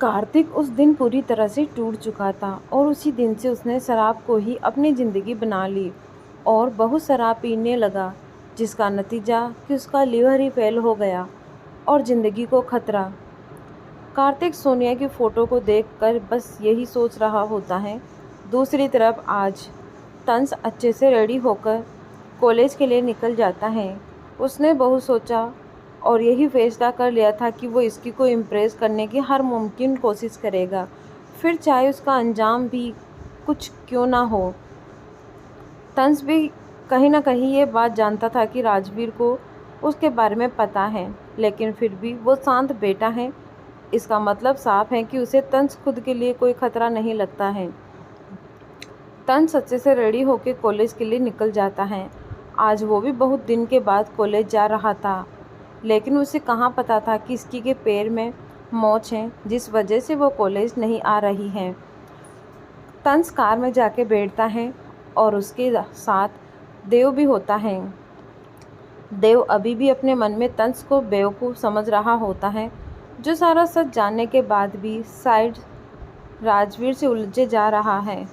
कार्तिक उस दिन पूरी तरह से टूट चुका था और उसी दिन से उसने शराब को ही अपनी ज़िंदगी बना ली और बहुत शराब पीने लगा, जिसका नतीजा कि उसका लीवर ही फेल हो गया और ज़िंदगी को खतरा। कार्तिक सोनिया की फ़ोटो को देखकर बस यही सोच रहा होता है। दूसरी तरफ आज तंस अच्छे से रेडी होकर कॉलेज के लिए निकल जाता है। उसने बहुत सोचा और यही फैसला कर लिया था कि वो इसकी को इम्प्रेस करने की हर मुमकिन कोशिश करेगा, फिर चाहे उसका अंजाम भी कुछ क्यों ना हो। तंस भी कहीं ना कहीं ये बात जानता था कि राजवीर को उसके बारे में पता है, लेकिन फिर भी वो शांत बेटा है। इसका मतलब साफ है कि उसे तंस खुद के लिए कोई खतरा नहीं लगता है। तंस अच्छे से रेडी होकर कॉलेज के लिए निकल जाता है। आज वो भी बहुत दिन के बाद कॉलेज जा रहा था, लेकिन उसे कहाँ पता था कि इसकी के पैर में मोच है, जिस वजह से वो कॉलेज नहीं आ रही है। तंस कार में जाके बैठता है और उसके साथ देव भी होता है। देव अभी भी अपने मन में तंस को बेवकूफ़ समझ रहा होता है, जो सारा सच जानने के बाद भी साइड राजवीर से उलझे जा रहा है।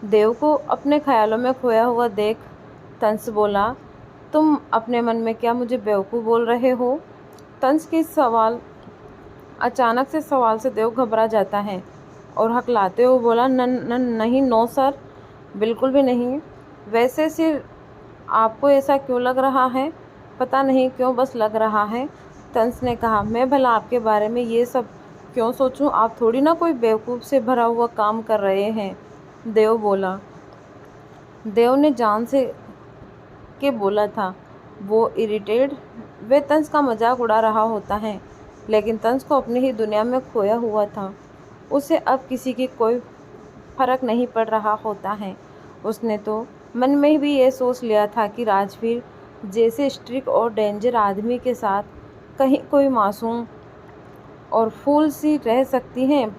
देव को अपने ख्यालों में खोया हुआ देख तंस बोला, तुम अपने मन में क्या मुझे बेवकूफ़ बोल रहे हो? तंस के अचानक से सवाल से देव घबरा जाता है और हकलाते हुए बोला, नहीं नो सर, बिल्कुल भी नहीं। वैसे सिर्फ आपको ऐसा क्यों लग रहा है? पता नहीं क्यों, बस लग रहा है। तंस ने कहा, मैं भला आपके बारे में ये सब क्यों सोचूं? आप थोड़ी ना कोई बेवकूफ़ से भरा हुआ काम कर रहे हैं। देव बोला। देव ने जान से के बोला था। वो इरिटेट वे तंस का मजाक उड़ा रहा होता है, लेकिन तंस को अपनी ही दुनिया में खोया हुआ था। उसे अब किसी की कोई फर्क नहीं पड़ रहा होता है। उसने तो मन में भी ये सोच लिया था कि राजवीर जैसे स्ट्रिक्ट और डेंजर आदमी के साथ कहीं कोई मासूम और फूल सी रह सकती हैं।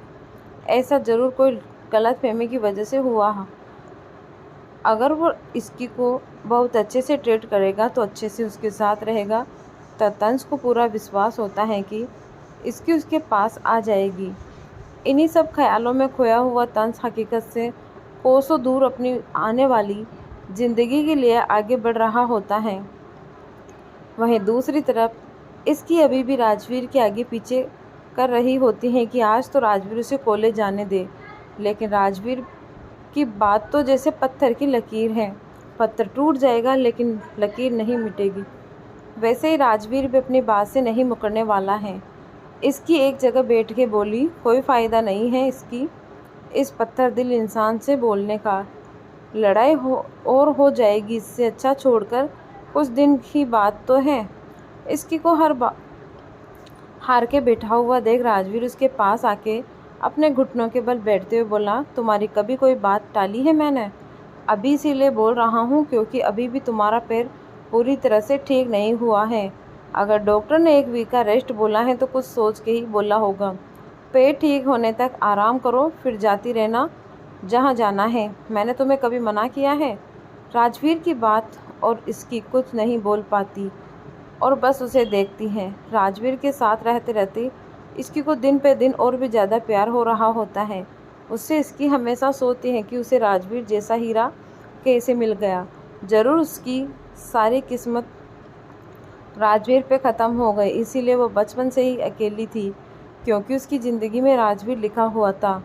ऐसा ज़रूर कोई गलतफहमी की वजह से हुआ। अगर वो इसकी को बहुत अच्छे से ट्रीट करेगा तो अच्छे से उसके साथ रहेगा। तो तंस को पूरा विश्वास होता है कि इसकी उसके पास आ जाएगी। इन्हीं सब ख्यालों में खोया हुआ तंस हकीकत से कोसों दूर अपनी आने वाली ज़िंदगी के लिए आगे बढ़ रहा होता है। वहीं दूसरी तरफ इसकी अभी भी राजवीर के आगे पीछे कर रही होती है कि आज तो राजवीर उसे कॉलेज जाने दे, लेकिन राजवीर की बात तो जैसे पत्थर की लकीर है। पत्थर टूट जाएगा लेकिन लकीर नहीं मिटेगी। वैसे ही राजवीर भी अपनी बात से नहीं मुकरने वाला है। इसकी एक जगह बैठ के बोली, कोई फ़ायदा नहीं है इसकी इस पत्थर दिल इंसान से बोलने का। लड़ाई हो जाएगी, इससे अच्छा छोड़कर कुछ दिन की बात तो है। इसकी को हार के बैठा हुआ देख राजवीर उसके पास आके अपने घुटनों के बल बैठते हुए बोला, तुम्हारी कभी कोई बात टाली है मैंने? अभी इसीलिए बोल रहा हूँ क्योंकि अभी भी तुम्हारा पैर पूरी तरह से ठीक नहीं हुआ है। अगर डॉक्टर ने 1 वीक का रेस्ट बोला है तो कुछ सोच के ही बोला होगा। पैर ठीक होने तक आराम करो, फिर जाती रहना जहाँ जाना है। मैंने तुम्हें कभी मना किया है? राजवीर की बात और इसकी कुछ नहीं बोल पाती और बस उसे देखती हैं। राजवीर के साथ रहते रहते इसकी को दिन पे दिन और भी ज़्यादा प्यार हो रहा होता है। उससे इसकी हमेशा सोचती है कि उसे राजवीर जैसा हीरा कैसे मिल गया। ज़रूर उसकी सारी किस्मत राजवीर पे ख़त्म हो गई, इसीलिए वो बचपन से ही अकेली थी, क्योंकि उसकी ज़िंदगी में राजवीर लिखा हुआ था,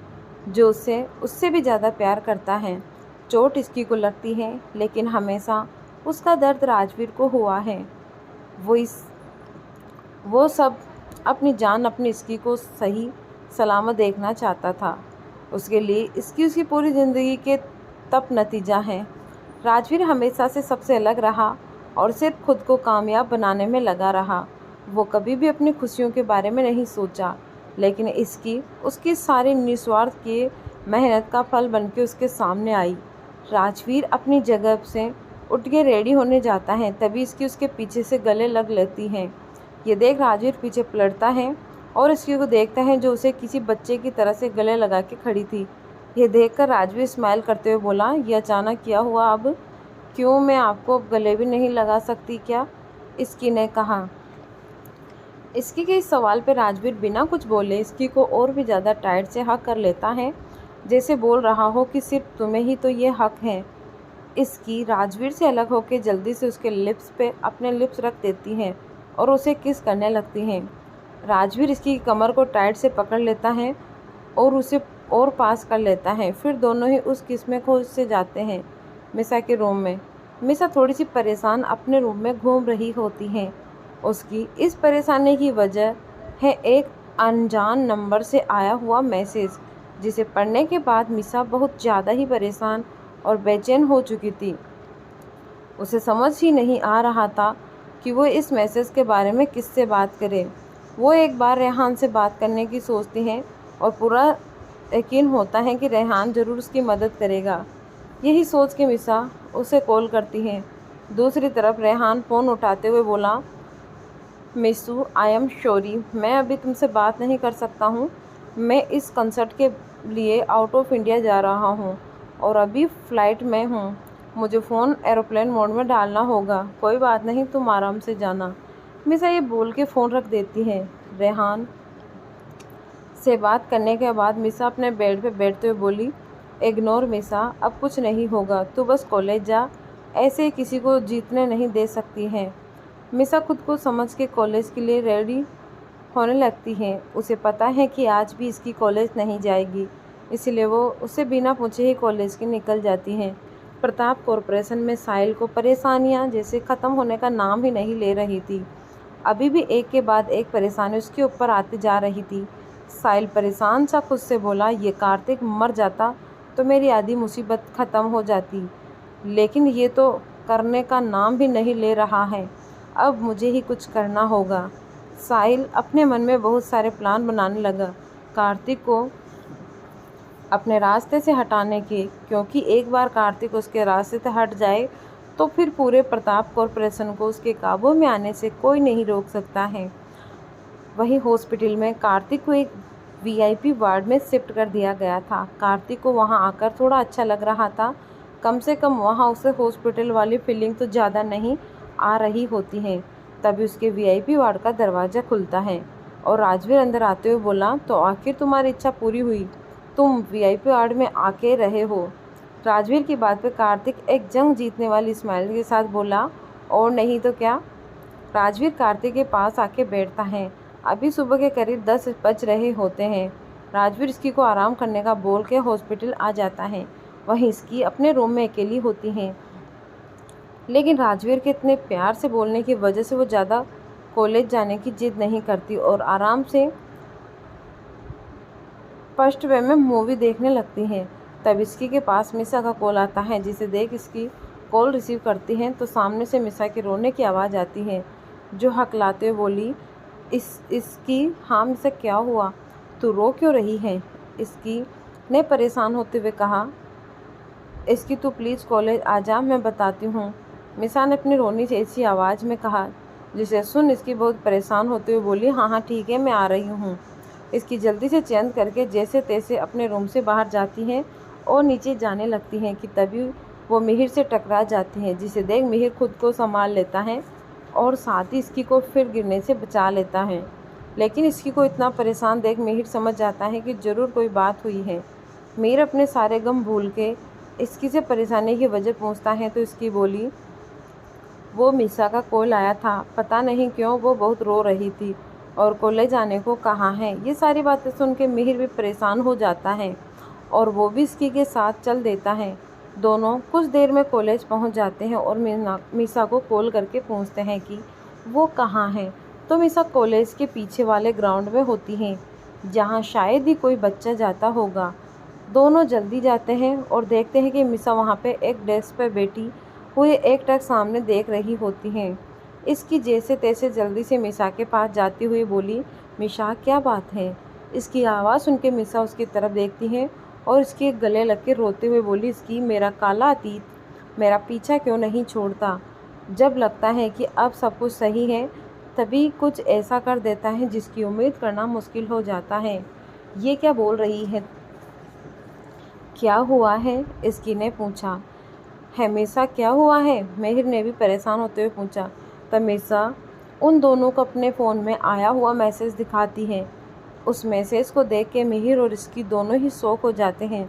जो उससे भी ज़्यादा प्यार करता है। चोट इसकी को लगती है, लेकिन हमेशा उसका दर्द राजवीर को हुआ है। वो सब अपनी जान अपनी इसकी को सही सलामत देखना चाहता था। उसके लिए इसकी उसकी पूरी ज़िंदगी के तप नतीजा है। राजवीर हमेशा से सबसे अलग रहा और सिर्फ खुद को कामयाब बनाने में लगा रहा। वो कभी भी अपनी खुशियों के बारे में नहीं सोचा, लेकिन इसकी उसकी सारी निस्वार्थ की मेहनत का फल बनके उसके सामने आई। राजवीर अपनी जगह से उठ के रेडी होने जाता है, तभी इसकी उसके पीछे से गले लग लेती हैं। ये देख राजवीर पीछे पलटता है और इसकी को देखता है, जो उसे किसी बच्चे की तरह से गले लगा के खड़ी थी। ये देखकर राजवीर स्माइल करते हुए बोला, ये अचानक क्या हुआ अब? क्यों, मैं आपको अब गले भी नहीं लगा सकती क्या? इसकी ने कहा। इसकी के इस सवाल पे राजवीर बिना कुछ बोले इसकी को और भी ज़्यादा टाइट से हक कर लेता है, जैसे बोल रहा हो कि सिर्फ तुम्हें ही तो ये हक है। इसकी राजवीर से अलग होकर जल्दी से उसके लिप्स पे अपने लिप्स रख देती हैं और उसे किस करने लगती हैं। राजवीर इसकी कमर को टाइट से पकड़ लेता है और उसे और पास कर लेता है। फिर दोनों ही उस किस में खोज से जाते हैं मिसा के रूम में। मिसा थोड़ी सी परेशान अपने रूम में घूम रही होती हैं। उसकी इस परेशानी की वजह है एक अनजान नंबर से आया हुआ मैसेज, जिसे पढ़ने के बाद मिसा बहुत ज़्यादा ही परेशान और बेचैन हो चुकी थी। उसे समझ ही नहीं आ रहा था कि वो इस मैसेज के बारे में किससे बात करे। वो एक बार रेहान से बात करने की सोचती हैं और पूरा यकीन होता है कि रेहान ज़रूर उसकी मदद करेगा। यही सोच के मिसा उसे कॉल करती हैं। दूसरी तरफ रेहान फ़ोन उठाते हुए बोला, मिसू आई एम सॉरी, मैं अभी तुमसे बात नहीं कर सकता हूँ। मैं इस कंसर्ट के लिए आउट ऑफ इंडिया जा रहा हूँ और अभी फ़्लाइट में हूँ। मुझे फ़ोन एरोप्लेन मोड में डालना होगा। कोई बात नहीं, तुम आराम से जाना। मिसा ये बोल के फ़ोन रख देती है। रेहान से बात करने के बाद मिसा अपने बेड पे बैठते हुए बोली, इग्नोर मिसा, अब कुछ नहीं होगा, तू बस कॉलेज जा। ऐसे ही किसी को जीतने नहीं दे सकती है। मिसा खुद को समझ के कॉलेज के लिए रेडी होने लगती है। उसे पता है कि आज भी इसकी कॉलेज नहीं जाएगी, इसलिए वो उसे बिना पूछे ही कॉलेज की निकल जाती हैं। प्रताप कॉरपोरेशन में साहिल को परेशानियां जैसे ख़त्म होने का नाम ही नहीं ले रही थी। अभी भी एक के बाद एक परेशानी उसके ऊपर आती जा रही थी। साहिल परेशान सा खुद से बोला, ये कार्तिक मर जाता तो मेरी आधी मुसीबत ख़त्म हो जाती, लेकिन ये तो करने का नाम भी नहीं ले रहा है। अब मुझे ही कुछ करना होगा। साहिल अपने मन में बहुत सारे प्लान बनाने लगा कार्तिक को अपने रास्ते से हटाने के, क्योंकि एक बार कार्तिक उसके रास्ते से हट जाए तो फिर पूरे प्रताप कॉरपोरेशन को उसके काबू में आने से कोई नहीं रोक सकता है। वहीं हॉस्पिटल में कार्तिक को एक वीआईपी वार्ड में शिफ्ट कर दिया गया था। कार्तिक को वहां आकर थोड़ा अच्छा लग रहा था। कम से कम वहां उसे हॉस्पिटल वाली फीलिंग तो ज़्यादा नहीं आ रही होती है। तभी उसके वीआईपी वार्ड का दरवाज़ा खुलता है और राजवीर अंदर आते हुए बोला, तो आखिर तुम्हारी इच्छा पूरी हुई, तुम वीआईपी वार्ड में आके रहे हो। राजवीर की बात पे कार्तिक एक जंग जीतने वाली स्माइल के साथ बोला, और नहीं तो क्या। राजवीर कार्तिक के पास आके बैठता है। अभी सुबह के करीब 10 बज रहे होते हैं। राजवीर इसकी को आराम करने का बोल के हॉस्पिटल आ जाता है। वहीं इसकी अपने रूम में अकेली होती हैं, लेकिन राजवीर के इतने प्यार से बोलने की वजह से वो ज़्यादा कॉलेज जाने की जिद नहीं करती और आराम से फर्स्ट वे में मूवी देखने लगती हैं। तब इसकी के पास मिसा का कॉल आता है, जिसे देख इसकी कॉल रिसीव करती हैं तो सामने से मिसा के रोने की आवाज़ आती है, जो हकलाते हुए बोली, इसकी हाँ मिसा, क्या हुआ, तू रो क्यों रही है। इसकी ने परेशान होते हुए कहा, इसकी तू प्लीज़ कॉलेज आ जा, मैं बताती हूँ। मिसा ने अपनी रोनी से ऐसी आवाज़ में कहा, जिसे सुन इसकी बहुत परेशान होते हुए बोली, हाँ हाँ ठीक है, मैं आ रही हूँ। इसकी जल्दी से चेंज करके जैसे तैसे अपने रूम से बाहर जाती हैं और नीचे जाने लगती हैं कि तभी वो मिहिर से टकरा जाती हैं, जिसे देख मिहिर खुद को संभाल लेता है और साथ ही इसकी को फिर गिरने से बचा लेता है। लेकिन इसकी को इतना परेशान देख मिहिर समझ जाता है कि ज़रूर कोई बात हुई है। मिहिर अपने सारे गम भूल के इसकी से परेशानी की वजह पूछता है तो इसकी बोली, वो मिसा का कॉल आया था, पता नहीं क्यों वो बहुत रो रही थी और कॉलेज आने को कहा है। ये सारी बातें सुन के मिहिर भी परेशान हो जाता है और वो भी इसकी के साथ चल देता है। दोनों कुछ देर में कॉलेज पहुंच जाते हैं और मिसा को कॉल करके पूछते हैं कि वो कहाँ है। तो मिसा कॉलेज के पीछे वाले ग्राउंड में होती हैं, जहाँ शायद ही कोई बच्चा जाता होगा। दोनों जल्दी जाते हैं और देखते हैं कि मिसा वहाँ पे एक डेस्क पर बैठी हुई एक टक सामने देख रही होती हैं। इसकी जैसे तैसे जल्दी से मिसा के पास जाती हुई बोली, मिसा क्या बात है। इसकी आवाज़ सुन के मिसा उसकी तरफ देखती है और इसके गले लग के रोते हुए बोली, इसकी मेरा काला अतीत मेरा पीछा क्यों नहीं छोड़ता। जब लगता है कि अब सब कुछ सही है, तभी कुछ ऐसा कर देता है जिसकी उम्मीद करना मुश्किल हो जाता है। ये क्या बोल रही है, क्या हुआ है, इसकी ने पूछा। हमेशा क्या हुआ है, मिहिर ने भी परेशान होते हुए पूछा। तब मिसा उन दोनों को अपने फ़ोन में आया हुआ मैसेज दिखाती है। उस मैसेज को देख के मिहिर और इसकी दोनों ही शॉक हो जाते हैं,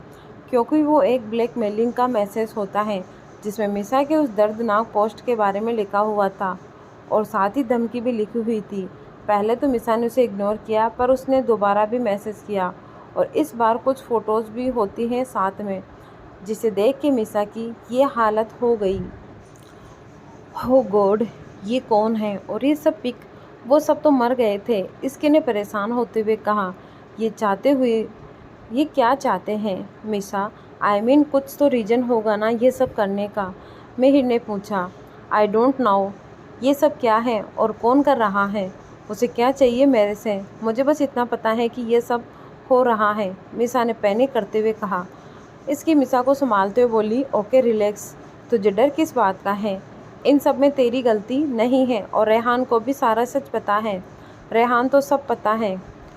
क्योंकि वो एक ब्लैकमेलिंग का मैसेज होता है जिसमें मिसा के उस दर्दनाक पोस्ट के बारे में लिखा हुआ था और साथ ही धमकी भी लिखी हुई थी। पहले तो मिसा ने उसे इग्नोर किया, पर उसने दोबारा भी मैसेज किया और इस बार कुछ फ़ोटोज़ भी होती हैं साथ में, जिसे देख के मिसा की ये हालत हो गई। हो गॉड, ये कौन है और ये सब पिक, वो सब तो मर गए थे। इसके ने परेशान होते हुए कहा। ये क्या चाहते हैं मिसा? आई मीन कुछ तो रीज़न होगा ना ये सब करने का। मिहिर ने पूछा। आई डोंट नो, ये सब क्या है और कौन कर रहा है? उसे क्या चाहिए मेरे से? मुझे बस इतना पता है कि ये सब हो रहा है, मिसा ने पैनिक करते हुए कहा। इसकी मिसा को संभालते हुए बोली, ओके रिलैक्स, तुझे डर किस बात का है? इन सब में तेरी गलती नहीं है और रेहान को भी सारा सच पता है। रेहान तो सब पता है,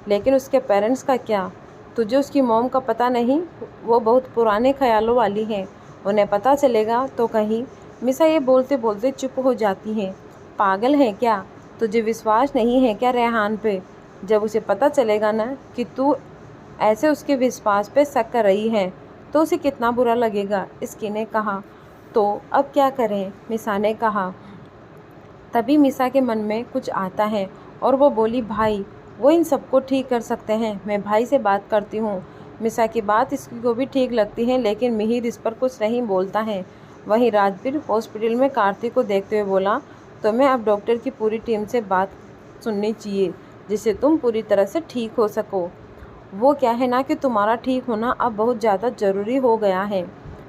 लेकिन उसके पेरेंट्स का क्या? तुझे उसकी मॉम का पता नहीं? वो बहुत पुराने ख्यालों वाली है, उन्हें पता चलेगा तो कहीं। मिसा ये बोलते बोलते चुप हो जाती हैं। पागल है क्या? तुझे विश्वास नहीं है क्या रेहान पे? जब उसे पता चलेगा ना कि तू ऐसे उसके विश्वास पे शक कर रही है तो उसे कितना बुरा लगेगा, इसकी ने कहा। तो अब क्या करें, मिसा ने कहा। तभी मिसा के मन में कुछ आता है और वो बोली, भाई वो इन सबको ठीक कर सकते हैं, मैं भाई से बात करती हूँ। मिसा की बात इसकी को भी ठीक लगती है, लेकिन मिहिर इस पर कुछ नहीं बोलता है। वहीं राजवीर हॉस्पिटल में कार्तिक को देखते हुए बोला, तुम्हें अब डॉक्टर की पूरी टीम से बात सुननी चाहिए, जिससे तुम पूरी तरह से ठीक हो सको। वो क्या है ना कि तुम्हारा ठीक होना अब बहुत ज़्यादा ज़रूरी हो गया है।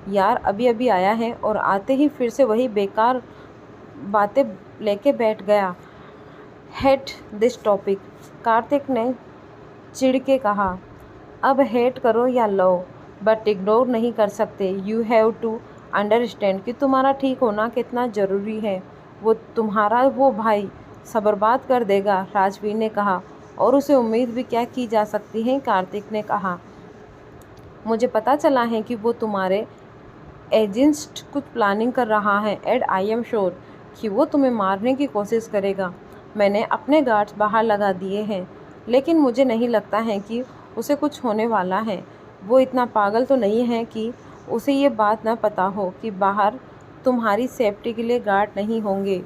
यार अभी अभी आया है और आते ही फिर से वही बेकार बातें लेके बैठ गया। हेट दिस टॉपिक, कार्तिक ने चिढ़ के कहा। अब हेट करो या लो, बट इग्नोर नहीं कर सकते। यू हैव टू अंडरस्टैंड कि तुम्हारा ठीक होना कितना ज़रूरी है। वो तुम्हारा वो भाई सब बर्बाद कर देगा, राजवीर ने कहा। और उसे उम्मीद भी क्या की जा सकती है, कार्तिक ने कहा। मुझे पता चला है कि वो तुम्हारे एजेंस्ट कुछ प्लानिंग कर रहा है एंड आई एम श्योर कि वो तुम्हें मारने की कोशिश करेगा। मैंने अपने गार्ड्स बाहर लगा दिए हैं, लेकिन मुझे नहीं लगता है कि उसे कुछ होने वाला है। वो इतना पागल तो नहीं है कि उसे ये बात ना पता हो कि बाहर तुम्हारी सेफ्टी के लिए गार्ड नहीं होंगे,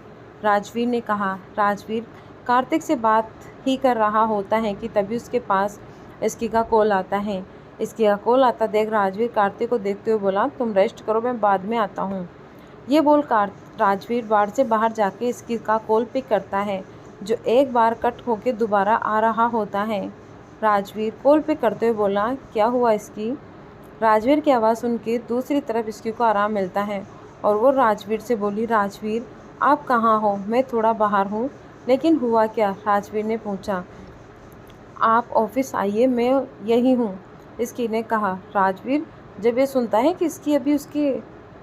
राजवीर ने कहा। राजवीर कार्तिक से बात ही कर रहा होता है कि तभी उसके पास इसकी का कॉल आता है। इसकी का कॉल आता देख राजवीर कार्तिक को देखते हुए बोला, तुम रेस्ट करो, मैं बाद में आता हूँ। ये बोल राजवीर बार से बाहर जाके इसकी का कॉल पिक करता है, जो एक बार कट होके दोबारा आ रहा होता है। राजवीर कॉल पिक करते हुए बोला, क्या हुआ इसकी? राजवीर की आवाज़ सुन के दूसरी तरफ इसकी को आराम मिलता है और वो राजवीर से बोली, राजवीर आप कहाँ हो? मैं थोड़ा बाहर हूँ। लेकिन हुआ क्या? राजवीर ने पूछा। आप ऑफिस आइए, मैं यही हूँ, इसकी ने कहा। राजवीर जब ये सुनता है कि इसकी अभी उसके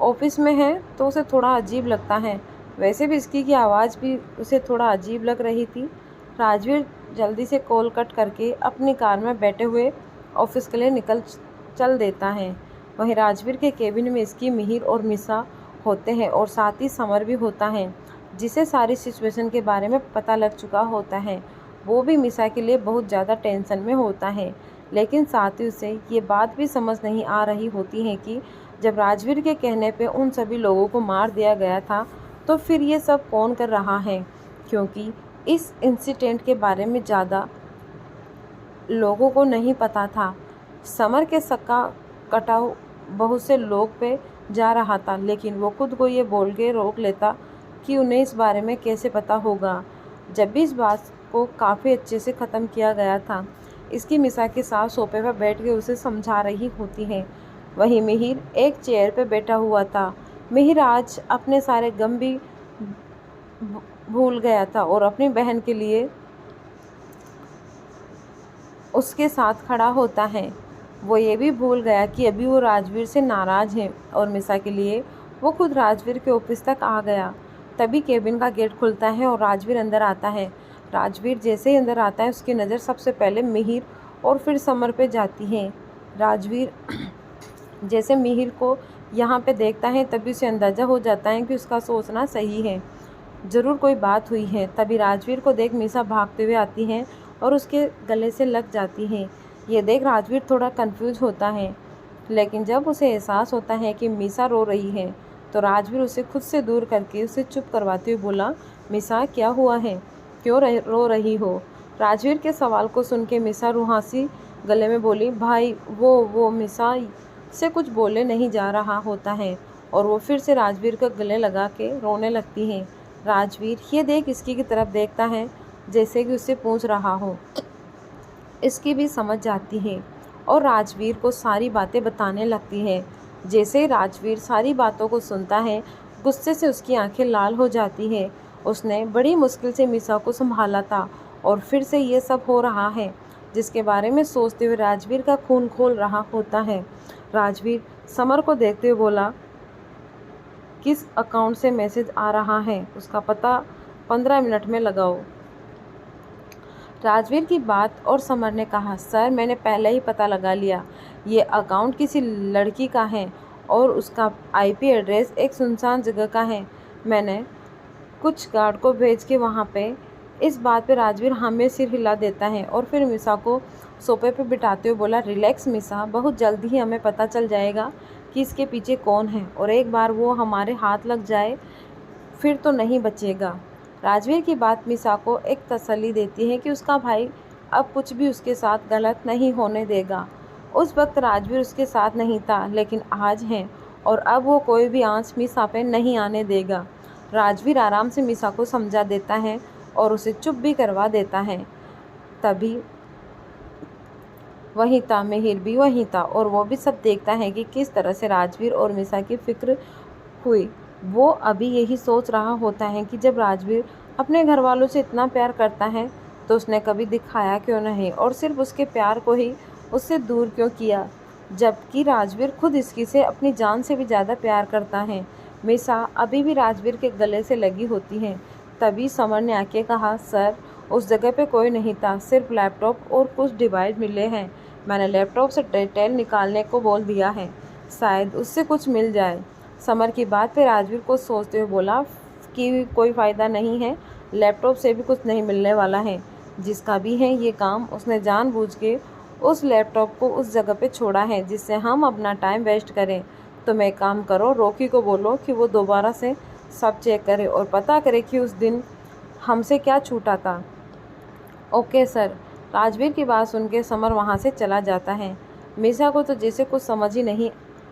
ऑफिस में है तो उसे थोड़ा अजीब लगता है। वैसे भी इसकी की आवाज़ भी उसे थोड़ा अजीब लग रही थी। राजवीर जल्दी से कॉल कट करके अपनी कार में बैठे हुए ऑफिस के लिए चल देता है। वहीं राजवीर के केबिन में इसकी मिहिर और मिसा होते हैं और साथ ही समर भी होता है, जिसे सारी सिचुएशन के बारे में पता लग चुका होता है। वो भी मिसा के लिए बहुत ज़्यादा टेंशन में होता है, लेकिन साथ ही उसे ये बात भी समझ नहीं आ रही होती है कि जब राजवीर के कहने पे उन सभी लोगों को मार दिया गया था तो फिर ये सब कौन कर रहा है, क्योंकि इस इंसिडेंट के बारे में ज़्यादा लोगों को नहीं पता था। समर के सक्का कटाव बहुत से लोग पे जा रहा था, लेकिन वो खुद को ये बोल के रोक लेता कि उन्हें इस बारे में कैसे पता होगा, जब भी इस बात को काफ़ी अच्छे से ख़त्म किया गया था। इसकी मिसा के साथ सोफे पर बैठ के उसे समझा रही होती है। वहीं मिहिर एक चेयर पे बैठा हुआ था। मिहिर आज अपने सारे गम भी भूल गया था और अपनी बहन के लिए उसके साथ खड़ा होता है। वो ये भी भूल गया कि अभी वो राजवीर से नाराज़ है और मिसा के लिए वो खुद राजवीर के ऑफिस तक आ गया। तभी केबिन का गेट खुलता है और राजवीर अंदर आता है। राजवीर जैसे ही अंदर आता है उसकी नज़र सबसे पहले मिहिर और फिर समर पे जाती है। राजवीर जैसे मिहिर को यहाँ पे देखता है तभी उसे अंदाज़ा हो जाता है कि उसका सोचना सही है। ज़रूर कोई बात हुई है। तभी राजवीर को देख मीसा भागते हुए आती है और उसके गले से लग जाती है। ये देख राजवीर थोड़ा कंफ्यूज होता है, लेकिन जब उसे एहसास होता है कि मीसा रो रही है तो राजवीर उसे खुद से दूर करके उसे चुप करवाते हुए बोला, मीसा क्या हुआ है, क्यों रो रही हो? राजवीर के सवाल को सुन के मीसा रुहासी गले में बोली, भाई वो मीसा से कुछ बोले नहीं जा रहा होता है और वो फिर से राजवीर का गले लगा के रोने लगती है। राजवीर ये देख इसकी की तरफ देखता है जैसे कि उससे पूछ रहा हो। इसकी भी समझ जाती है और राजवीर को सारी बातें बताने लगती है। जैसे ही राजवीर सारी बातों को सुनता है, गुस्से से उसकी आंखें लाल हो जाती है। उसने बड़ी मुश्किल से मीसा को संभाला था और फिर से ये सब हो रहा है, जिसके बारे में सोचते हुए राजवीर का खून खोल रहा होता है। राजवीर समर को देखते हुए बोला, किस अकाउंट से मैसेज आ रहा है उसका पता 15 मिनट में लगाओ। राजवीर की बात और समर ने कहा, सर मैंने पहले ही पता लगा लिया, ये अकाउंट किसी लड़की का है और उसका आईपी एड्रेस एक सुनसान जगह का है। मैंने कुछ गार्ड को भेज के वहाँ पे। इस बात पे राजवीर हाँ में सिर हिला देता है और फिर मीसा को सोफे पे बिठाते हुए बोला, रिलैक्स मीसा, बहुत जल्दी ही हमें पता चल जाएगा कि इसके पीछे कौन है और एक बार वो हमारे हाथ लग जाए फिर तो नहीं बचेगा। राजवीर की बात मीसा को एक तसल्ली देती है कि उसका भाई अब कुछ भी उसके साथ गलत नहीं होने देगा। उस वक्त राजवीर उसके साथ नहीं था, लेकिन आज है और अब वो कोई भी आंच मीसा पे नहीं आने देगा। राजवीर आराम से मीसा को समझा देता है और उसे चुप भी करवा देता है। तभी वहीं था, मिहिर भी वहीं था और वो भी सब देखता है कि किस तरह से राजवीर और मीसा की फिक्र हुई। वो अभी यही सोच रहा होता है कि जब राजवीर अपने घर वालों से इतना प्यार करता है तो उसने कभी दिखाया क्यों नहीं और सिर्फ उसके प्यार को ही उससे दूर क्यों किया, जबकि राजवीर खुद इसकी से अपनी जान से भी ज़्यादा प्यार करता है। मीसा अभी भी राजवीर के गले से लगी होती है। तभी समर ने आके कहा, सर उस जगह पे कोई नहीं था, सिर्फ लैपटॉप और कुछ डिवाइस मिले हैं। मैंने लैपटॉप से डिटेल निकालने को बोल दिया है, शायद उससे कुछ मिल जाए। समर की बात पे राजवीर को सोचते हुए बोला कि कोई फ़ायदा नहीं है, लैपटॉप से भी कुछ नहीं मिलने वाला है। जिसका भी है ये काम, उसने जानबूझ के उस लैपटॉप को उस जगह पे छोड़ा है जिससे हम अपना टाइम वेस्ट करें। तुम एक काम करो, रॉकी को बोलो कि वो दोबारा से सब चेक करे और पता करे कि उस दिन हमसे क्या छूटा था। Okay sir. राजवीर की बात सुन के समर वहाँ से चला जाता है। मीसा को तो जैसे कुछ समझ ही नहीं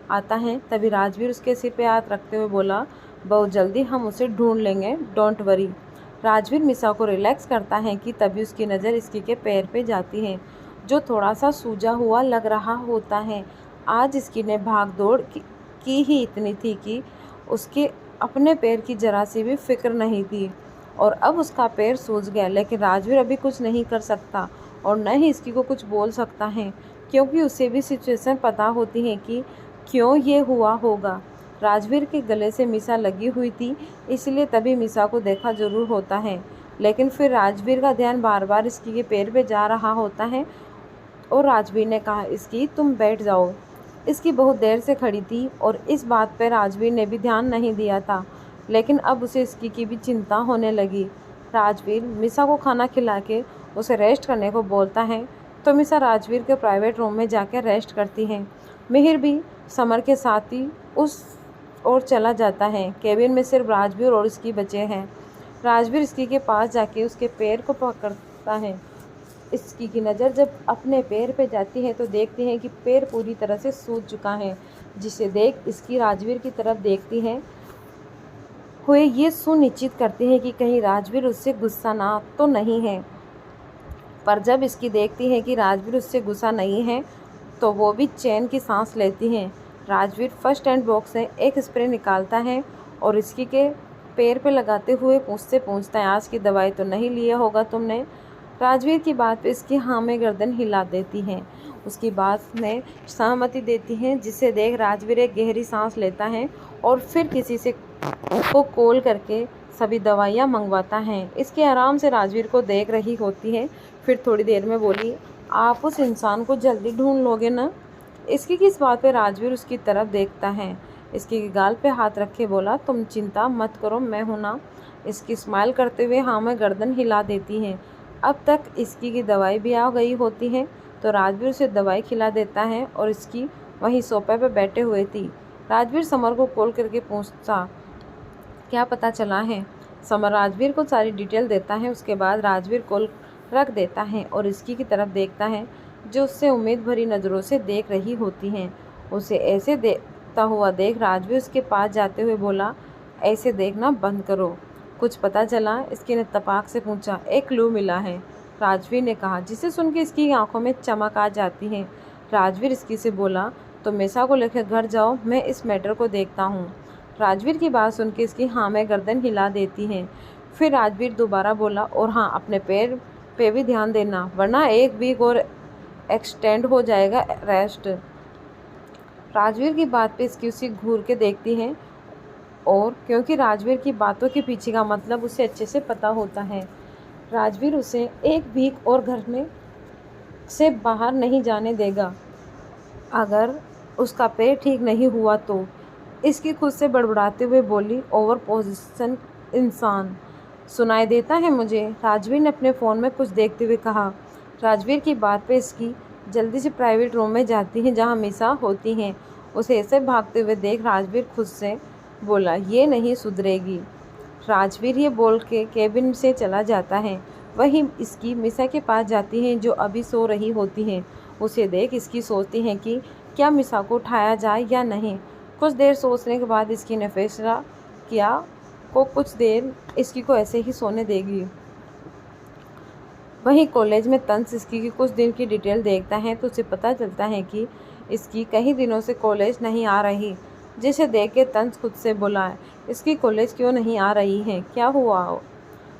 आता है। तभी राजवीर उसके सिर पे हाथ रखते हुए बोला, बहुत जल्दी हम उसे ढूंढ लेंगे, डोंट वरी। राजवीर मीसा को रिलैक्स करता है कि तभी उसकी नज़र इसकी के पैर पे जाती है, जो थोड़ा सा सूजा हुआ लग रहा होता है। आज इसकी ने भाग दौड़ की ही इतनी थी कि उसके अपने पैर की जरा सी भी फिक्र नहीं थी और अब उसका पैर सूज गया। लेकिन राजवीर अभी कुछ नहीं कर सकता और न ही इसकी को कुछ बोल सकता है, क्योंकि उसे भी सिचुएशन पता होती है कि क्यों ये हुआ होगा। राजवीर के गले से मीसा लगी हुई थी, इसलिए तभी मीसा को देखा जरूर होता है, लेकिन फिर राजवीर का ध्यान बार बार इसकी के पैर पे जा रहा होता है और राजवीर ने कहा, इसकी तुम बैठ जाओ। इसकी बहुत देर से खड़ी थी और इस बात पर राजवीर ने भी ध्यान नहीं दिया था, लेकिन अब उसे इसकी की भी चिंता होने लगी। राजवीर मीसा को खाना खिला के उसे रेस्ट करने को बोलता है तो मीसा राजवीर के प्राइवेट रूम में जाकर रेस्ट करती है। मिहिर भी समर के साथ ही उस ओर चला जाता है। केबिन में सिर्फ राजवीर और इसकी बचे हैं। राजवीर इसकी के पास जाके उसके पैर को पकड़ता है। इसकी की नज़र जब अपने पैर पे जाती है तो देखती है कि पैर पूरी तरह से सूज चुका है, जिसे देख इसकी राजवीर की तरफ देखती है हुए ये सुनिश्चित करती है कि कहीं राजवीर उससे गुस्सा ना तो नहीं है। पर जब इसकी देखती है कि राजवीर उससे गुस्सा नहीं है तो वो भी चैन की सांस लेती है। राजवीर फर्स्ट एड बॉक्स से एक स्प्रे निकालता है और इसकी के पैर पे लगाते हुए उससे पूछता है, आज की दवाई तो नहीं लिया होगा तुमने? राजवीर की बात पे इसकी हाँ में गर्दन हिला देती है। उसकी बात में सहमति देती है, जिसे देख राजवीर एक गहरी सांस लेता है और फिर किसी से को कॉल करके सभी दवाइयाँ मंगवाता है। इसके आराम से राजवीर को देख रही होती है। फिर थोड़ी देर में बोली, आप उस इंसान को जल्दी ढूंढ लोगे ना? इसकी किस बात पे राजवीर उसकी तरफ देखता है। इसके गाल पे हाथ रखे बोला, तुम चिंता मत करो, मैं हूं ना। इसकी स्माइल करते हुए हाँ में गर्दन हिला देती हैं। अब तक इसकी की दवाई भी आ गई होती है तो राजवीर उसे दवाई खिला देता है और इसकी वहीं सोफे पर बैठे हुए थी। राजवीर समर को कॉल करके पूछता, क्या पता चला है? समर राजवीर को सारी डिटेल देता है। उसके बाद राजवीर कॉल रख देता है और इसकी की तरफ देखता है जो उससे उम्मीद भरी नज़रों से देख रही होती हैं। उसे ऐसे देखता हुआ देख राजवीर उसके पास जाते हुए बोला, ऐसे देखना बंद करो। कुछ पता चला? इसकी ने तपाक से पूछा। एक क्लू मिला है, राजवीर ने कहा, जिसे सुन के इसकी आंखों में चमक आ जाती है। राजवीर इसकी से बोला, तो मेसा को लेकर घर जाओ, मैं इस मैटर को देखता हूँ। राजवीर की बात सुन के इसकी हाँ में गर्दन हिला देती है। फिर राजवीर दोबारा बोला, और हाँ, अपने पैर पे भी ध्यान देना, वरना 1 वीक और एक्सटेंड हो जाएगा रेस्ट। राजवीर की बात पे इसकी उसी घूर के देखती है और क्योंकि राजवीर की बातों के पीछे का मतलब उसे अच्छे से पता होता है। राजवीर उसे 1 वीक और घर में से बाहर नहीं जाने देगा। अगर उसका पेट ठीक नहीं हुआ तो। इसकी खुद से बड़बड़ाते हुए बोली, ओवर पोजिशन इंसान सुनाई देता है मुझे। राजवीर ने अपने फ़ोन में कुछ देखते हुए कहा। राजवीर की बात पे इसकी जल्दी से प्राइवेट रूम में जाती है जहाँ मिसा होती हैं। उसे ऐसे भागते हुए देख राजवीर खुद से बोला, ये नहीं सुधरेगी। राजवीर ये बोल के केबिन से चला जाता है। वहीं इसकी मिसा के पास जाती हैं जो अभी सो रही होती हैं। उसे देख इसकी सोचती हैं कि क्या मिसा को उठाया जाए या नहीं। कुछ देर सोचने के बाद इसकी ने फैसला किया को कुछ देर इसकी को ऐसे ही सोने देगी। वहीं कॉलेज में तंस इसकी की कुछ दिन की डिटेल देखता है तो उसे पता चलता है कि इसकी कई दिनों से कॉलेज नहीं आ रही, जिसे देख के तंस खुद से बोला, इसकी कॉलेज क्यों नहीं आ रही है, क्या हुआ?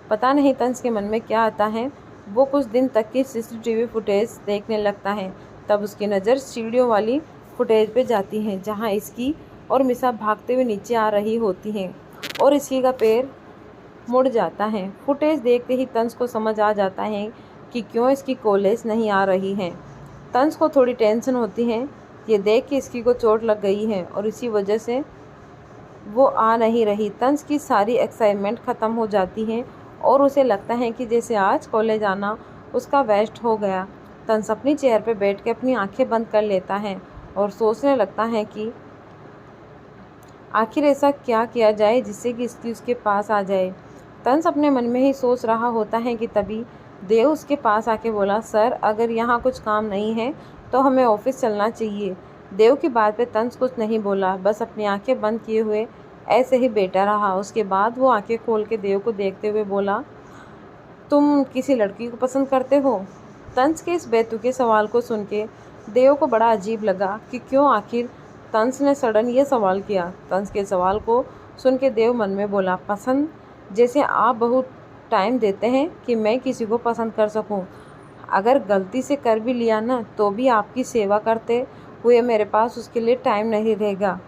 पता नहीं तंस के मन में क्या आता है। वो कुछ दिन तक की CCTV फुटेज देखने लगता है। तब उसकी नज़र सीढ़ियों वाली फुटेज पे जाती है जहाँ इसकी और मिसा भागते हुए नीचे आ रही होती हैं और इसकी का पैर मुड़ जाता है। फुटेज देखते ही तंस को समझ आ जाता है कि क्यों इसकी कॉलेज नहीं आ रही है। तंस को थोड़ी टेंशन होती है, ये देख के इसकी को चोट लग गई है और इसी वजह से वो आ नहीं रही। तंस की सारी एक्साइटमेंट ख़त्म हो जाती है और उसे लगता है कि जैसे आज कॉलेज आना उसका वेस्ट हो गया। तंस अपनी चेयर पर बैठ के अपनी आंखें बंद कर लेता है और सोचने लगता है कि आखिर ऐसा क्या किया जाए जिससे कि इसकी उसके पास आ जाए। तंस अपने मन में ही सोच रहा होता है कि तभी देव उसके पास आके बोला, सर अगर यहाँ कुछ काम नहीं है तो हमें ऑफिस चलना चाहिए। देव की बात पे तंस कुछ नहीं बोला, बस अपनी आंखें बंद किए हुए ऐसे ही बैठा रहा। उसके बाद वो आंखें खोल के देव को देखते हुए बोला, तुम किसी लड़की को पसंद करते हो? तंस के इस बेतुके सवाल को सुन के देव को बड़ा अजीब लगा कि क्यों आखिर तंस ने सडन ये सवाल किया। तंस के सवाल को सुन के देव मन में बोला, पसंद? जैसे आप बहुत टाइम देते हैं कि मैं किसी को पसंद कर सकूं। अगर गलती से कर भी लिया ना तो भी आपकी सेवा करते हुए मेरे पास उसके लिए टाइम नहीं रहेगा।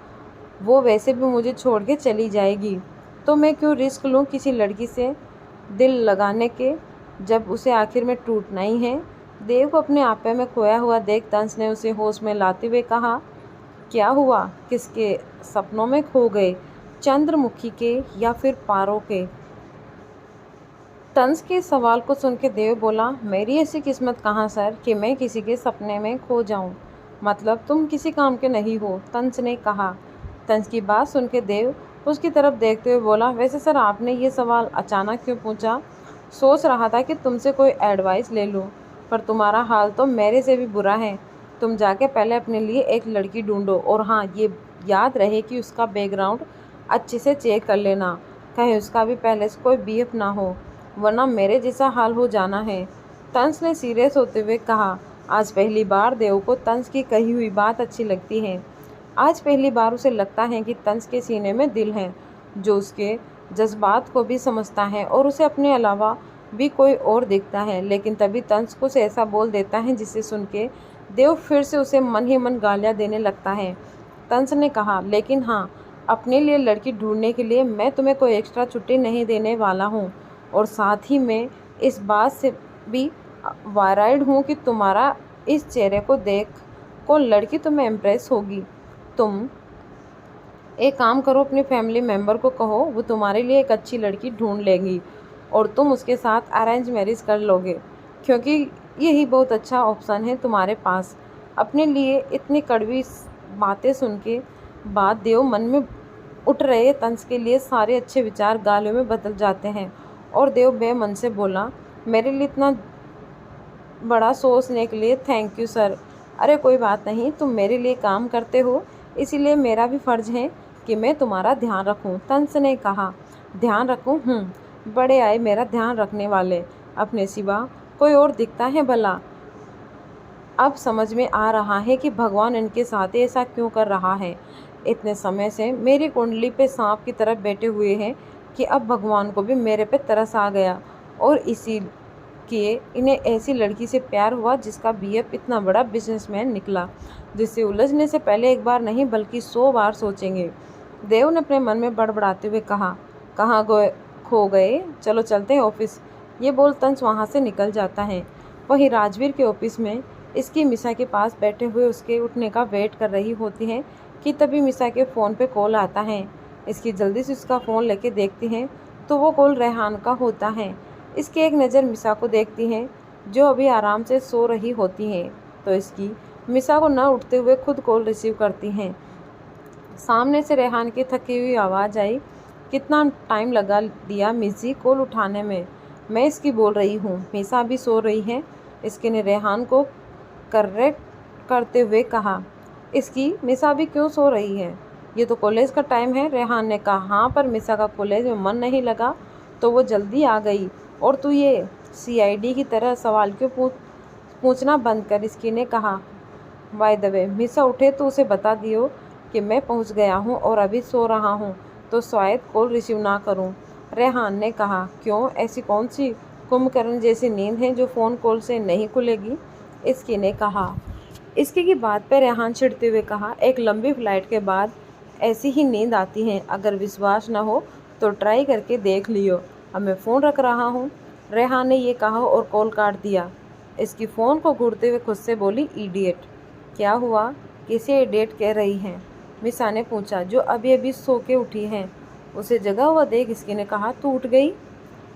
वो वैसे भी मुझे छोड़ के चली जाएगी, तो मैं क्यों रिस्क लूँ किसी लड़की से दिल लगाने के, जब उसे आखिर में टूटना ही है। देव को अपने आपे में खोया हुआ देख तंस ने उसे होश में लाते हुए कहा, क्या हुआ? किसके सपनों में खो गए, चंद्रमुखी के या फिर पारो के? तंस के सवाल को सुन के देव बोला, मेरी ऐसी किस्मत कहाँ सर कि मैं किसी के सपने में खो जाऊँ। मतलब तुम किसी काम के नहीं हो, तंस ने कहा। तंस की बात सुन के देव उसकी तरफ देखते हुए बोला, वैसे सर आपने ये सवाल अचानक क्यों पूछा? सोच रहा था कि तुमसे कोई एडवाइस ले लूँ, पर तुम्हारा हाल तो मेरे से भी बुरा है। तुम जाके पहले अपने लिए एक लड़की ढूंढो और हाँ, ये याद रहे कि उसका बैकग्राउंड अच्छे से चेक कर लेना, कहीं उसका भी पहले से कोई बीएफ ना हो, वरना मेरे जैसा हाल हो जाना है। तंस ने सीरियस होते हुए कहा। आज पहली बार देव को तंस की कही हुई बात अच्छी लगती है। आज पहली बार उसे लगता है कि तंस के सीने में दिल है जो उसके जज्बात को भी समझता है और उसे अपने अलावा भी कोई और दिखता है। लेकिन तभी तंस कुछ ऐसा बोल देता है जिसे सुन के देव फिर से उसे मन ही मन गालियाँ देने लगता है। तंस ने कहा, लेकिन हाँ, अपने लिए लड़की ढूंढने के लिए मैं तुम्हें कोई एक्स्ट्रा छुट्टी नहीं देने वाला हूँ और साथ ही मैं इस बात से भी वाराइड हूँ कि तुम्हारा इस चेहरे को देख को लड़की तुम्हें इम्प्रेस होगी। तुम एक काम करो, अपने फैमिली मेम्बर को कहो वो तुम्हारे लिए एक अच्छी लड़की ढूंढ लेंगी और तुम उसके साथ अरेंज मैरिज कर लोगे, क्योंकि यही बहुत अच्छा ऑप्शन है तुम्हारे पास। अपने लिए इतनी कड़वी बातें सुन के बाद देव मन में उठ रहे तंज के लिए सारे अच्छे विचार गालों में बदल जाते हैं और देव बेमन से बोला, मेरे लिए इतना बड़ा सोचने के लिए थैंक यू सर। अरे कोई बात नहीं, तुम मेरे लिए काम करते हो, इसीलिए मेरा भी फ़र्ज़ है कि मैं तुम्हारा ध्यान रखूं। तंस ने कहा, ध्यान रखूं? बड़े आए मेरा ध्यान रखने वाले, अपने सिवा कोई और दिखता है भला? अब समझ में आ रहा है कि भगवान इनके साथ ऐसा क्यों कर रहा है। इतने समय से मेरी कुंडली पे सांप की तरफ बैठे हुए हैं कि अब भगवान को भी मेरे पे तरस आ गया और इसी किए इन्हें ऐसी लड़की से प्यार हुआ जिसका बीएफ इतना बड़ा बिजनेसमैन निकला, जिससे उलझने से पहले एक बार नहीं बल्कि 100 बार सोचेंगे। देव ने अपने मन में बड़बड़ाते हुए कहा, कहाँ खो गए, चलो चलते हैं ऑफिस। ये बोल तंज वहाँ से निकल जाता है। वहीं राजवीर के ऑफिस में इसकी मिसा के पास बैठे हुए उसके उठने का वेट कर रही होती हैं कि तभी मिसा के फ़ोन पे कॉल आता है। इसकी जल्दी से उसका फ़ोन लेके देखती हैं तो वो कॉल रेहान का होता है। इसकी एक नज़र मिसा को देखती हैं जो अभी आराम से सो रही होती हैं, तो इसकी मिसा को न उठते हुए खुद कॉल रिसीव करती हैं। सामने से रेहान की थकी हुई आवाज़ आई, कितना टाइम लगा दिया मिसी कॉल उठाने में? मैं इसकी बोल रही हूँ, मिसा अभी सो रही है। इसके ने रेहान को करेक्ट करते हुए कहा, इसकी मिसा अभी क्यों सो रही है? ये तो कॉलेज का टाइम है। रेहान ने कहा, हाँ पर मिसा का कॉलेज में मन नहीं लगा तो वो जल्दी आ गई, और तू ये सीआईडी की तरह सवाल क्यों पूछना बंद कर। इसकी ने कहा, बाय द वे मिसा उठे तो उसे बता दियो कि मैं पहुंच गया हूं और अभी सो रहा हूं, तो शायद कॉल रिसीव ना करूं। रेहान ने कहा, क्यों, ऐसी कौन सी कुंभकर्ण जैसी नींद है जो फ़ोन कॉल से नहीं खुलेगी? इसकी ने कहा। इसकी की बात पर रेहान चिढ़ते हुए कहा, एक लंबी फ्लाइट के बाद ऐसी ही नींद आती है, अगर विश्वास न हो तो ट्राई करके देख लियो। अब मैं फ़ोन रख रहा हूँ। रेहान ने ये कहा और कॉल काट दिया। इसकी फ़ोन को घूरते हुए खुद से बोली, इडियट। क्या हुआ, किसे इडियट कह रही हैं? मिसा ने पूछा, जो अभी अभी सो के उठी हैं। उसे जगा हुआ देख इसकी ने कहा, तू उठ गई?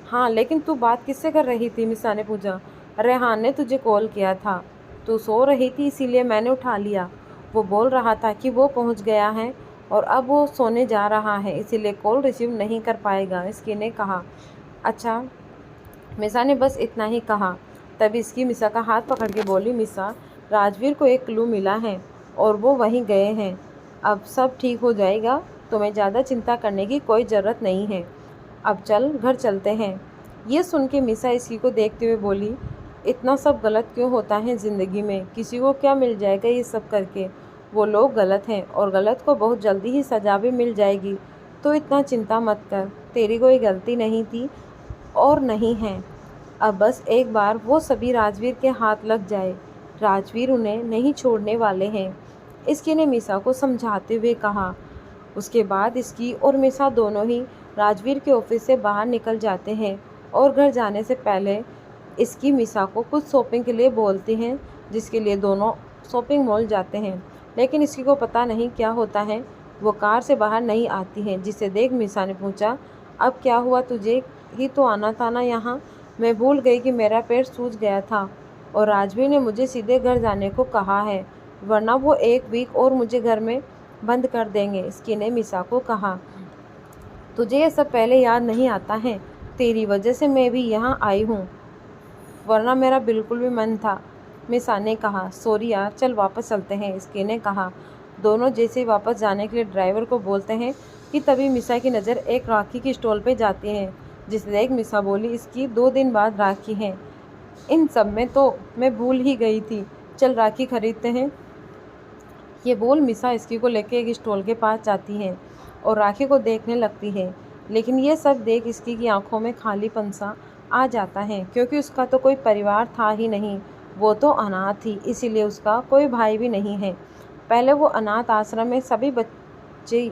हाँ, लेकिन तू बात किससे कर रही थी? मिसा ने पूछा। रेहान ने तुझे कॉल किया था, तू सो रही थी इसीलिए मैंने उठा लिया। वो बोल रहा था कि वो पहुंच गया है और अब वो सोने जा रहा है, इसीलिए कॉल रिसीव नहीं कर पाएगा। इसकी ने कहा, अच्छा। मिसा ने बस इतना ही कहा। तभी इसकी मिसा का हाथ पकड़ के बोली, मिसा, राजवीर को एक क्लू मिला है और वो वहीं गए हैं। अब सब ठीक हो जाएगा, तुम्हें ज़्यादा चिंता करने की कोई ज़रूरत नहीं है। अब चल, घर चलते हैं। ये सुन के मिसा इसकी को देखते हुए बोली, इतना सब गलत क्यों होता है ज़िंदगी में? किसी को क्या मिल जाएगा ये सब करके? वो लोग गलत हैं और गलत को बहुत जल्दी ही सज़ा भी मिल जाएगी, तो इतना चिंता मत कर। तेरी कोई गलती नहीं थी और नहीं है। अब बस एक बार वो सभी राजवीर के हाथ लग जाए, राजवीर उन्हें नहीं छोड़ने वाले हैं। इसकी ने मिसा को समझाते हुए कहा। उसके बाद इसकी और मिसा दोनों ही राजवीर के ऑफिस से बाहर निकल जाते हैं और घर जाने से पहले इसकी मिसा को कुछ शॉपिंग के लिए बोलती हैं, जिसके लिए दोनों शॉपिंग मॉल जाते हैं। लेकिन इसकी को पता नहीं क्या होता है, वो कार से बाहर नहीं आती हैं। जिसे देख मिसा ने पूछा, अब क्या हुआ, तुझे ही तो आना था ना यहाँ? मैं भूल गई कि मेरा पैर सूज गया था और राजवीर ने मुझे सीधे घर जाने को कहा है, वरना वो 1 वीक और मुझे घर में बंद कर देंगे। इसकी ने मिसा को कहा, तुझे ये सब पहले याद नहीं आता है? तेरी वजह से मैं भी यहाँ आई हूँ, वरना मेरा बिल्कुल भी मन था। मिसा ने कहा, सॉरी यार, चल वापस चलते हैं। इसकी ने कहा। दोनों जैसे ही वापस जाने के लिए ड्राइवर को बोलते हैं कि तभी मिसा की नज़र एक राखी की स्टॉल पे जाती है, जिसे देख मिसा बोली, इसकी 2 दिन बाद राखी है। इन सब में तो मैं भूल ही गई थी, चल राखी खरीदते हैं। ये बोल मिसा इसकी को लेके एक स्टॉल के पास जाती है और राखी को देखने लगती है। लेकिन ये सब देख इसकी की आंखों में खालीपन सा आ जाता है, क्योंकि उसका तो कोई परिवार था ही नहीं, वो तो अनाथ थी, इसीलिए उसका कोई भाई भी नहीं है। पहले वो अनाथ आश्रम में सभी बच्चे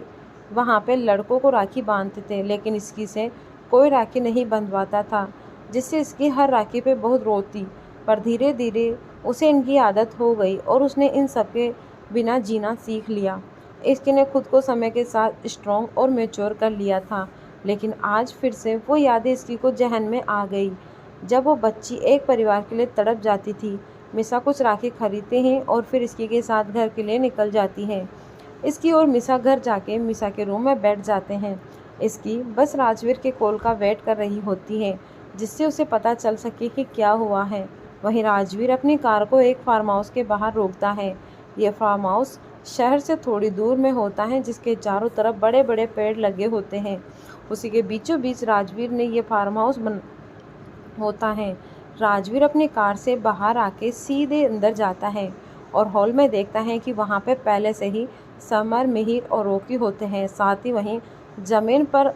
वहाँ पे लड़कों को राखी बांधते थे, लेकिन इसकी से कोई राखी नहीं बंधवाता था, जिससे इसकी हर राखी पे बहुत रोती। पर धीरे धीरे उसे इनकी आदत हो गई और उसने इन सब के बिना जीना सीख लिया। इसकी ने खुद को समय के साथ स्ट्रॉन्ग और मैच्योर कर लिया था, लेकिन आज फिर से वो यादें इसकी को जहन में आ गई। जब वो बच्ची एक परिवार के लिए तड़प जाती थी, मिसा कुछ राखी खरीदते हैं और फिर इसकी के साथ घर के लिए निकल जाती है। इसकी और मिसा घर जाके मिसा के रूम में बैठ जाते हैं। इसकी बस राजवीर के कॉल का वेट कर रही होती है, जिससे उसे पता चल सके कि क्या हुआ है। वहीं राजवीर अपनी कार को एक फार्म हाउस के बाहर रोकता है। यह फार्म हाउस शहर से थोड़ी दूर में होता है, जिसके चारों तरफ बड़े बड़े पेड़ लगे होते हैं। उसी के बीचों बीच राजवीर ने यह फार्म हाउस होता है। राजवीर अपनी कार से बाहर आके सीधे अंदर जाता है और हॉल में देखता है कि वहाँ पे पहले से ही समर, मिहिर और रॉकी होते हैं। साथ ही वहीं ज़मीन पर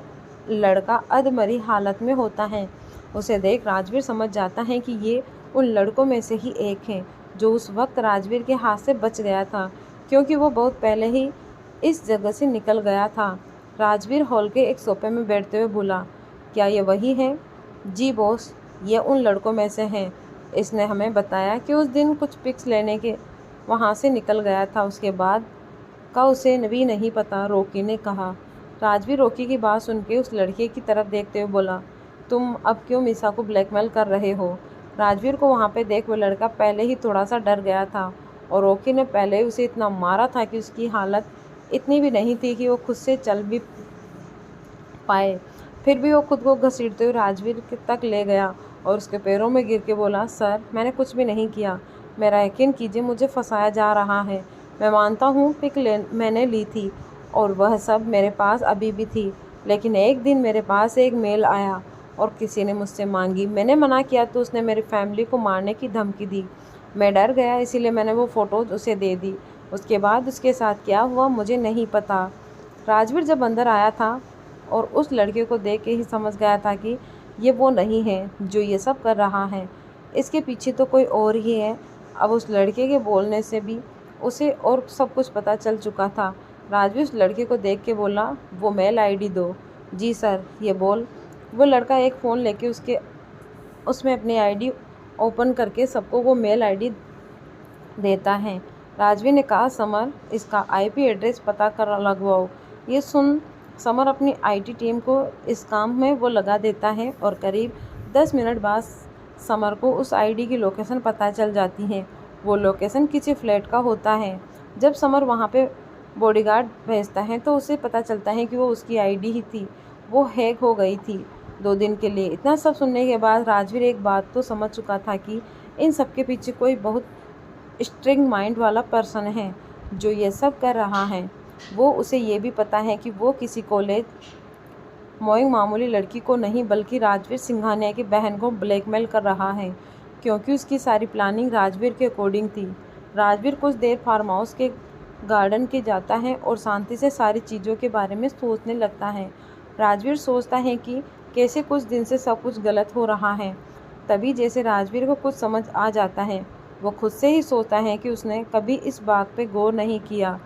लड़का अधमरी हालत में होता है। उसे देख राजवीर समझ जाता है कि ये उन लड़कों में से ही एक है जो उस वक्त राजवीर के हाथ से बच गया था, क्योंकि वो बहुत पहले ही इस जगह से निकल गया था। राजवीर हॉल के एक सोफे में बैठते हुए बोला, क्या ये वही है? जी बॉस, ये उन लड़कों में से हैं। इसने हमें बताया कि उस दिन कुछ पिक्स लेने के वहाँ से निकल गया था, उसके बाद का उसे भी नहीं पता, रॉकी ने कहा। राजवीर रॉकी की बात सुन के उस लड़के की तरफ देखते हुए बोला, तुम अब क्यों मिसा को ब्लैकमेल कर रहे हो? राजवीर को वहाँ पे देख वो लड़का पहले ही थोड़ा सा डर गया था और रॉकी ने पहले उसे इतना मारा था कि उसकी हालत इतनी भी नहीं थी कि वो खुद से चल भी पाए। फिर भी वो खुद को घसीटते हुए राजवीर तक ले गया और उसके पैरों में गिर के बोला, सर मैंने कुछ भी नहीं किया, मेरा यकीन कीजिए, मुझे फंसाया जा रहा है। मैं मानता हूँ मैंने ली थी और वह सब मेरे पास अभी भी थी, लेकिन एक दिन मेरे पास एक मेल आया और किसी ने मुझसे मांगी। मैंने मना किया तो उसने मेरी फैमिली को मारने की धमकी दी। मैं डर गया, इसीलिए मैंने वो फ़ोटोज़ उसे दे दी। उसके बाद उसके साथ क्या हुआ मुझे नहीं पता। राजवीर जब अंदर आया था और उस लड़के को देख के ही समझ गया था कि ये वो नहीं है जो ये सब कर रहा है, इसके पीछे तो कोई और ही है। अब उस लड़के के बोलने से भी उसे और सब कुछ पता चल चुका था। राजवीर उस लड़के को देख के बोला, वो मेल आईडी दो। जी सर, ये बोल। वो लड़का एक फ़ोन लेके उसमें अपनी आईडी ओपन करके सबको वो मेल आईडी देता है। राजवीर ने कहा, समर इसका आईपी एड्रेस पता कर लगवाओ। ये सुन समर अपनी आईटी टीम को इस काम में वो लगा देता है और करीब 10 मिनट बाद समर को उस आईडी की लोकेशन पता चल जाती है। वो लोकेशन किसी फ्लैट का होता है। जब समर वहाँ पे बॉडीगार्ड भेजता है तो उसे पता चलता है कि वो उसकी आईडी ही थी, वो हैक हो गई थी 2 दिन के लिए। इतना सब सुनने के बाद राजवीर एक बात तो समझ चुका था कि इन सब के पीछे कोई बहुत स्ट्रिंग माइंड वाला पर्सन है जो ये सब कर रहा है। वो उसे ये भी पता है कि वो किसी कॉलेज मोइंग मामूली लड़की को नहीं बल्कि राजवीर सिंघानिया की बहन को ब्लैकमेल कर रहा है, क्योंकि उसकी सारी प्लानिंग राजवीर के अकॉर्डिंग थी। राजवीर कुछ देर फार्म हाउस के गार्डन के जाता है और शांति से सारी चीज़ों के बारे में सोचने लगता है। राजवीर सोचता है कि कैसे कुछ दिन से सब कुछ गलत हो रहा है। तभी जैसे राजवीर को कुछ समझ आ जाता है, वो खुद से ही सोचता है कि उसने कभी इस बात पे गौर नहीं किया।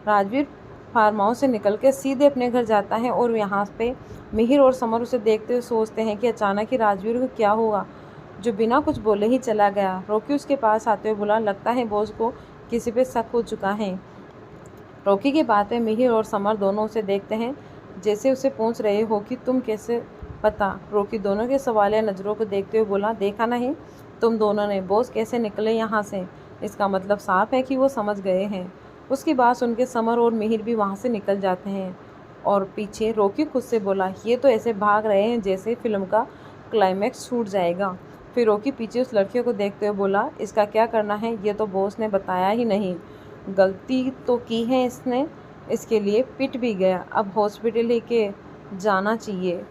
राजवीर फार्म हाउस से निकल के सीधे अपने घर जाता है और यहाँ पे मिहिर और समर उसे देखते हुए सोचते हैं कि अचानक ही राजवीर को क्या हुआ जो बिना कुछ बोले ही चला गया। रॉकी उसके पास आते हुए बोला, लगता है बॉस को किसी पे शक हो चुका है। रॉकी की बात में मिहिर और समर दोनों उसे देखते हैं जैसे उसे पूछ रहे हो कि तुम कैसे पता। रॉकी दोनों के सवालिया नज़रों को देखते हुए बोला, देखा नहीं तुम दोनों ने बॉस कैसे निकले यहाँ से, इसका मतलब साफ है कि वो समझ गए हैं। उसकी बात सुन के समर और मिहिर भी वहाँ से निकल जाते हैं और पीछे रॉकी खुद से बोला, ये तो ऐसे भाग रहे हैं जैसे फिल्म का क्लाइमैक्स छूट जाएगा। फिर रॉकी पीछे उस लड़के को देखते हुए बोला, इसका क्या करना है, ये तो बॉस ने बताया ही नहीं। गलती तो की है इसने, इसके लिए पिट भी गया, अब हॉस्पिटल लेके जाना चाहिए।